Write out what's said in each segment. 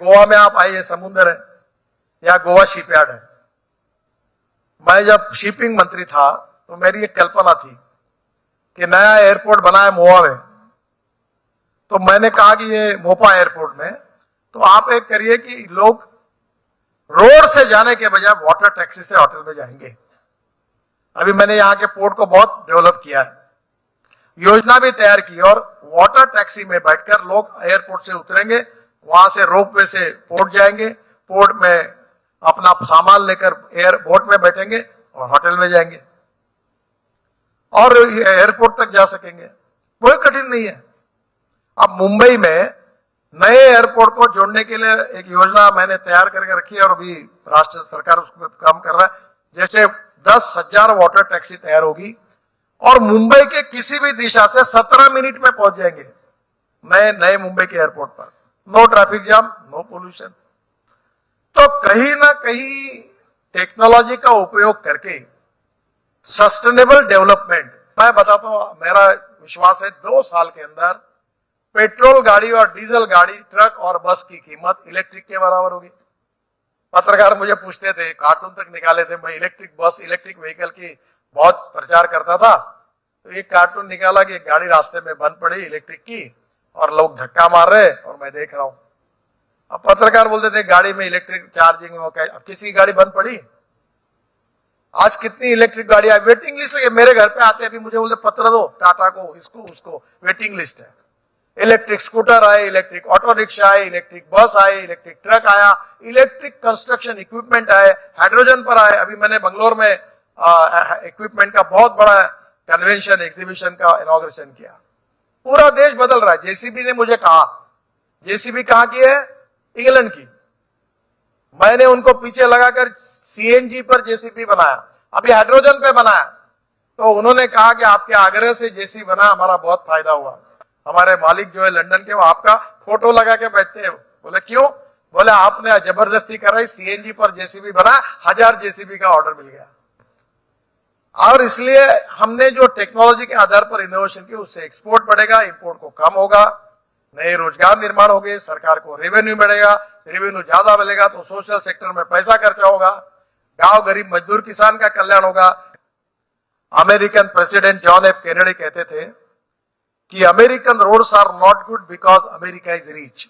गोवा में आप आइए, समुद्र है, या गोवा शिपयार्ड है। मैं जब शिपिंग मंत्री था तो मेरी एक कल्पना थी कि नया एयरपोर्ट बना है मोआ में, तो मैंने कहा कि ये मोपा एयरपोर्ट में, तो आप एक करिए कि लोग रोड से जाने के बजाय वाटर टैक्सी से होटल में जाएंगे। अभी मैंने यहाँ के पोर्ट को बहुत डेवलप किया है, योजना भी तैयार की, और वाटर टैक्सी में बैठकर लोग एयरपोर्ट से उतरेंगे, वहां से रोपवे से पोर्ट जाएंगे, पोर्ट में अपना सामान लेकर एयरपोर्ट में बैठेंगे और होटल में जाएंगे और एयरपोर्ट तक जा सकेंगे। कोई कठिन नहीं है। अब मुंबई में नए एयरपोर्ट को जोड़ने के लिए एक योजना मैंने तैयार करके रखी है और अभी राष्ट्र सरकार उस पर काम कर रहा है। जैसे 10,000 वाटर टैक्सी तैयार होगी और मुंबई के किसी भी दिशा से 17 मिनट में पहुंच जाएंगे नए मुंबई के एयरपोर्ट पर। No traffic jam, no pollution. तो कहीं ना कहीं टेक्नोलॉजी का उपयोग करके सस्टेनेबल डेवलपमेंट, मैं बताता हूं, मेरा विश्वास है 2 साल के अंदर पेट्रोल गाड़ी और डीजल गाड़ी, ट्रक और बस की कीमत इलेक्ट्रिक के बराबर होगी। पत्रकार मुझे पूछते थे, कार्टून तक निकाले थे, मैं इलेक्ट्रिक बस, इलेक्ट्रिक व्हीकल की बहुत प्रचार करता था, तो एक कार्टून निकाला कि एक गाड़ी रास्ते में बंद पड़ी इलेक्ट्रिक की और लोग धक्का मार रहे और मैं देख रहा हूं। अब पत्रकार बोलते थे गाड़ी में इलेक्ट्रिक चार्जिंग हो, अब किसी की गाड़ी बंद पड़ी? आज कितनी इलेक्ट्रिक गाड़ियां वेटिंग लिस्ट लगे, मेरे घर पे आते अभी मुझे बोलते पत्र दो टाटा को, इसको उसको, वेटिंग लिस्ट है। इलेक्ट्रिक स्कूटर आए, इलेक्ट्रिक ऑटो रिक्शा आए, इलेक्ट्रिक बस आए, इलेक्ट्रिक ट्रक आया, इलेक्ट्रिक कंस्ट्रक्शन इक्विपमेंट आए, हाइड्रोजन पर आए। अभी मैंने बंगलोर में इक्विपमेंट का बहुत बड़ा कन्वेंशन एग्जीबिशन का इनॉग्रेशन किया। पूरा देश बदल रहा है। जेसीबी ने मुझे कहा, जेसीबी कहां की है? इंग्लैंड की। मैंने उनको पीछे लगाकर सीएनजी पर जेसीबी बनाया, अभी हाइड्रोजन पे बनाया। तो उन्होंने कहा कि आपके आग्रह से जेसीबी बना, हमारा बहुत फायदा हुआ। हमारे मालिक जो है लंदन के, वो आपका फोटो लगा के बैठते हैं। बोले क्यों? बोले आपने जबरदस्ती कराई, सीएनजी पर जेसीबी बना, 1000 जेसीबी का ऑर्डर मिल गया। और इसलिए हमने जो टेक्नोलॉजी के आधार पर इनोवेशन की, उससे एक्सपोर्ट बढ़ेगा, इंपोर्ट को कम होगा, नए रोजगार निर्माण होंगे, सरकार को रेवेन्यू मिलेगा, रेवेन्यू ज्यादा मिलेगा तो सोशल सेक्टर में पैसा खर्चा होगा, गांव गरीब मजदूर किसान का कल्याण होगा। American president John F Kennedy कहते थे कि American roads are not good because America is rich,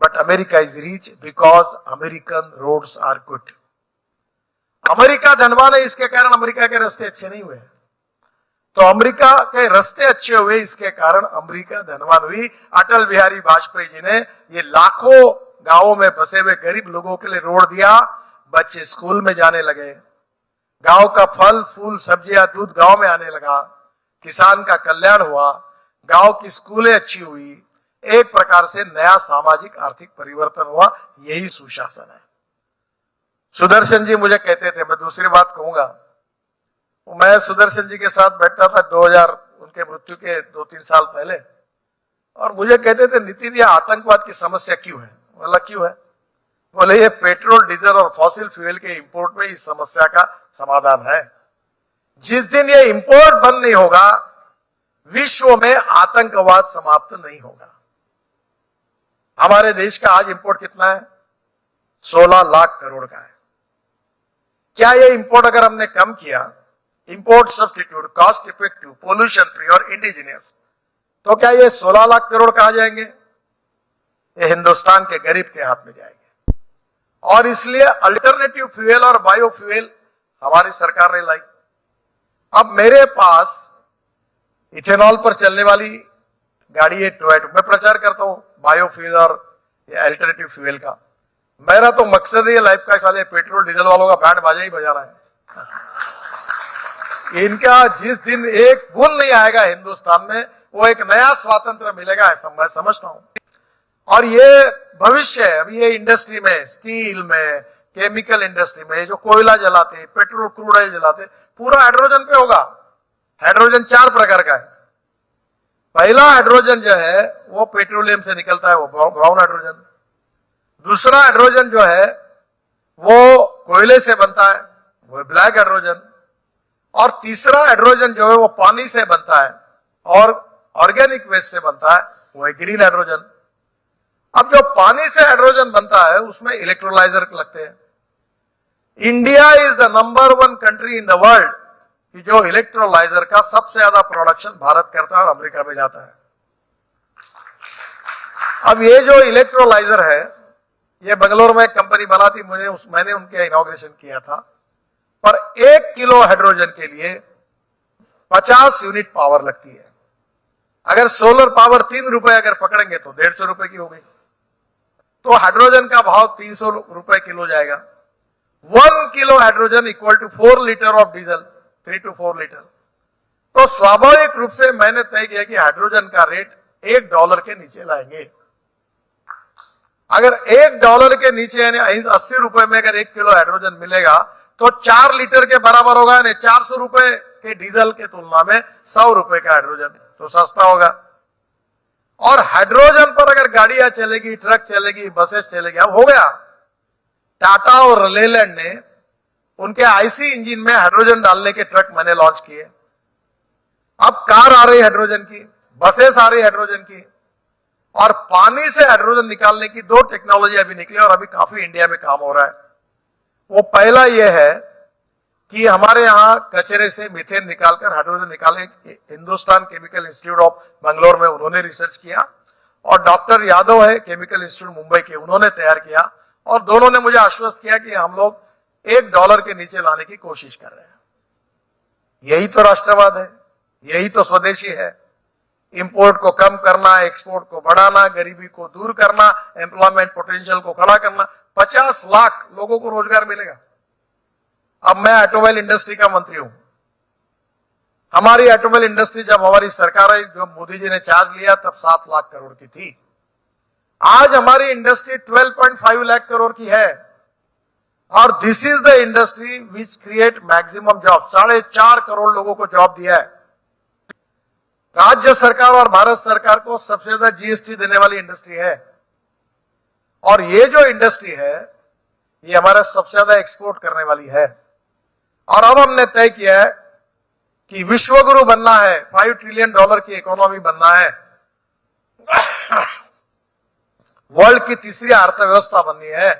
but America is rich because American roads are good. America धनवान है, इसके कारण अमेरिका के रास्ते अच्छे नहीं हुए। तो अमेरिका के रास्ते अच्छे हुए, इसके कारण अमेरिका धनवान हुई। अटल बिहारी वाजपेयी जी ने ये लाखों गांवों में बसे हुए गरीब लोगों के लिए रोड दिया, बच्चे स्कूल में जाने लगे, गांव का फल फूल सब्जियां दूध गांव में आने लगा, किसान का कल्याण हुआ, गांव की स्कूलें अच्छी हुई, एक प्रकार से नया सामाजिक आर्थिक परिवर्तन हुआ। यही सुशासन है। सुदर्शन जी मुझे कहते थे, मैं दूसरी बात कहूंगा, मैं सुदर्शन जी के साथ बैठता था 2000 उनके मृत्यु के 2-3 साल पहले, और मुझे कहते थे नितिन ये आतंकवाद की समस्या क्यों है? बोला क्यों है? बोले ये पेट्रोल डीजल और फॉसिल फ्यूल के इंपोर्ट में इस समस्या का समाधान है। जिस दिन ये इंपोर्ट बंद नहीं होगा, विश्व में आतंकवाद समाप्त नहीं होगा। हमारे देश का आज इंपोर्ट कितना है? 16 लाख करोड़ का है। क्या ये इंपोर्ट अगर हमने कम किया, import substitute, cost effective, pollution free और इंडिजिनियस, तो क्या ये 16 लाख करोड़ कहां जाएंगे? ये हिंदुस्तान के गरीब के हाथ में जाएंगे। और इसलिए अल्टरनेटिव फ्यूल और बायो फ्यूल हमारी सरकार ने लाई। अब मेरे पास इथेनॉल पर चलने वाली गाड़ी है टोयोटा, मैं प्रचार करता हूं बायो फ्यूल और अल्टरनेटिव फ्यूल का। मेरा तो मकसद है लाइफ का, साले पेट्रोल डीजल वालों का बैंड बाजा ही बजा रहा है। इनका जिस दिन एक बूंद नहीं आएगा हिंदुस्तान में, वो एक नया स्वातंत्र मिलेगा, ऐसा मैं समझता हूं। और ये भविष्य है। अभी ये इंडस्ट्री में, स्टील में, केमिकल इंडस्ट्री में जो कोयला जलाते, पेट्रोल क्रूड ऑयल जलाते, पूरा हाइड्रोजन पे होगा। हाइड्रोजन 4 प्रकार का है। पहला हाइड्रोजन जो है वो पेट्रोलियम से निकलता है, वो ब्राउन हाइड्रोजन। दूसरा हाइड्रोजन जो है वो कोयले से बनता है, वो ब्लैक हाइड्रोजन। और तीसरा हाइड्रोजन जो है वो पानी से बनता है और ऑर्गेनिक वेस्ट से बनता है, वो है ग्रीन हाइड्रोजन। अब जो पानी से हाइड्रोजन बनता है उसमें इलेक्ट्रोलाइजर लगते हैं। India is the number 1 country in the world कि जो इलेक्ट्रोलाइजर का सबसे ज्यादा प्रोडक्शन भारत करता है और अमेरिका में जाता है। अब ये जो इलेक्ट्रोलाइजर है, ये बेंगलोर में एक कंपनी बना थी, मैंने उनके इनॉग्रेशन किया था। पर 1 किलो हाइड्रोजन के लिए 50 यूनिट पावर लगती है। अगर सोलर पावर 3 रुपए अगर पकड़ेंगे तो 150 रुपए की हो गई, तो हाइड्रोजन का भाव 300 रुपए किलो जाएगा। 1 kilo hydrogen equal to 4 litre of diesel, 3 to 4 litre. तो स्वाभाविक रूप से मैंने तय किया कि हाइड्रोजन का रेट $1 के नीचे लाएंगे। अगर $1 के नीचे यानी 80 रुपए में अगर 1 किलो हाइड्रोजन मिलेगा तो 4 लीटर के बराबर होगा, यानी 400 रुपए के डीजल के तुलना में 100 रुपए का हाइड्रोजन, तो सस्ता होगा। और हाइड्रोजन पर अगर गाड़ियां चलेगी, ट्रक चलेगी, बसेस चलेगी, अब हो गया। टाटा और लेलैंड ने उनके आईसी इंजन में हाइड्रोजन डालने के ट्रक मैंने लॉन्च किए। अब कार आ रही हाइड्रोजन की, बसेस आ रही हाइड्रोजन की, और पानी से हाइड्रोजन निकालने की 2 टेक्नोलॉजी अभी निकली और अभी काफी इंडिया में काम हो रहा है। वो पहला यह है कि हमारे यहां कचरे से मीथेन निकालकर हाइड्रोजन निकाले। Hindustan chemical institute of Bangalore में उन्होंने रिसर्च किया, और डॉक्टर यादव है केमिकल इंस्टीट्यूट मुंबई के, उन्होंने तैयार किया। और दोनों ने मुझे आश्वस्त किया कि हम लोग $1 के नीचे लाने की कोशिश कर रहे हैं। यही तो राष्ट्रवाद है, यही तो स्वदेशी है। इंपोर्ट को कम करना, एक्सपोर्ट को बढ़ाना, गरीबी को दूर करना, एम्प्लॉयमेंट पोटेंशियल को खड़ा करना। 50 लाख लोगों को रोजगार मिलेगा। अब मैं ऑटोमोबाइल इंडस्ट्री का मंत्री हूं। हमारी ऑटोमोबाइल इंडस्ट्री जब हमारी सरकार आई, जो मोदी जी ने चार्ज लिया, तब 7 लाख करोड़ की थी। आज हमारी इंडस्ट्री 12.5 लाख करोड़ की है, और this is the industry which create maximum job. 4.5 crore लोगों को जॉब दिया है। राज्य सरकार और भारत सरकार को सबसे ज्यादा जीएसटी देने वाली इंडस्ट्री है। और ये जो इंडस्ट्री है, ये हमारा सबसे ज्यादा एक्सपोर्ट करने वाली है। और अब हमने तय किया है कि विश्वगुरु बनना है, $5 ट्रिलियन की इकोनॉमी बनना है, वर्ल्ड की तीसरी अर्थव्यवस्था बननी है।